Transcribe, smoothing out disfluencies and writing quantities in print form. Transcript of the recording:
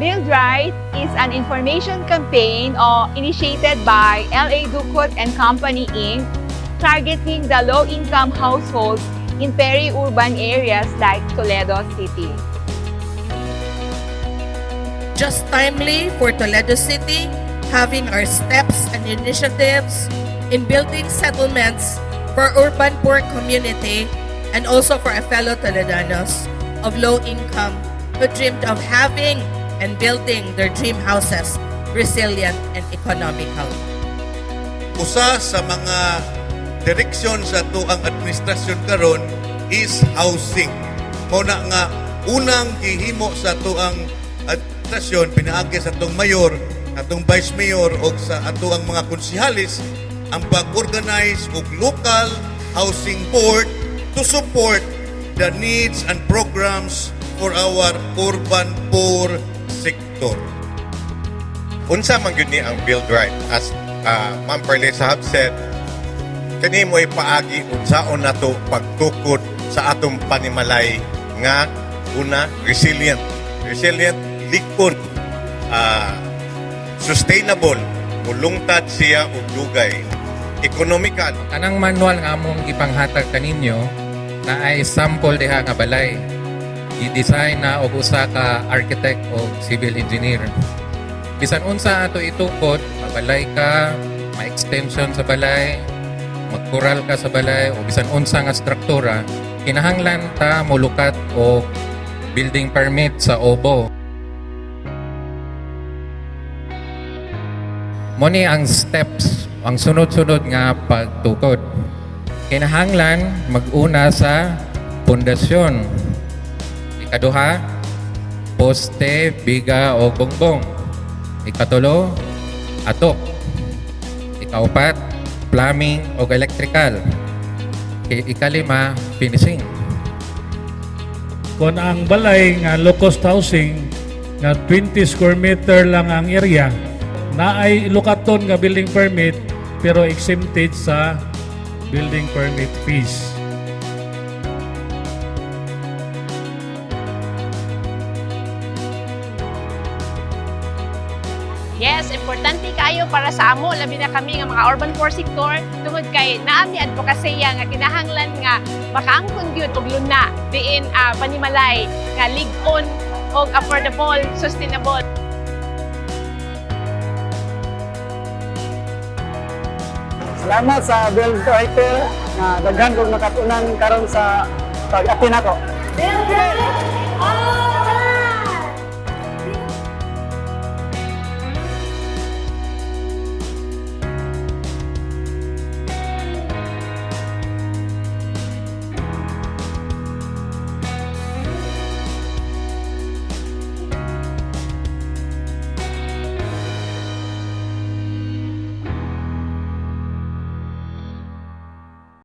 Build Right is an information campaign initiated by Ducut Company, Inc., targeting the low-income households in peri-urban areas like Toledo City. Just timely for Toledo City, having our steps and initiatives in building settlements for urban poor community and also for a fellow Toledanos of low income who dreamed of having and building their dream houses resilient and economical. Usa sa mga direksyon sa tuang administrasyon karon is housing. Muna nga unang gihimo sa tuang administrasyon pinaagi sa atong mayor, atong vice mayor o sa atuang mga konsihalis ang pag-organize og local housing board to support the needs and programs for our urban poor sector. Unsa man gyud ni ang Build Right, as Ma'am Perlesa have said, kani mo ipaagi unsaon nato pagtukod sa atong panimalay nga una resilient likod, sustainable, mulungtad siya ug dugay, economical. Anang manual nga among ipanghatag kaninyo na ay sample diha nga balay. I-design na og usa ka architect o civil engineer. Bisan unsa ato itukod, mabalay ka, ma-extension sa balay, magkural ka sa balay o bisan unsa nga struktura, kinahanglan ta molukat o building permit sa OBO. Moni ang steps, ang sunod-sunod nga pagtukod. Kinahanglan mag-una sa pundasyon. Ikaduha, poste, biga o bongbong. Ikatulo, atok. Ikaupat, plumbing o electrical. Ikalima, finishing. Kung ang balay nga low-cost housing nga 20 square meter lang ang area, na ay lukaton nga building permit pero exempted sa building permit fees. Yes, importante kayo para sa amo, labi na kami nga mga urban poor sector, tungod kay naami advokasya nga kinahanglan nga makaangkon gyud og luna diin panimalay nga lig-on og affordable, sustainable. Salamat sa Build Right na daghan kong nakatunan karon sa pag-apin ako. Build Right!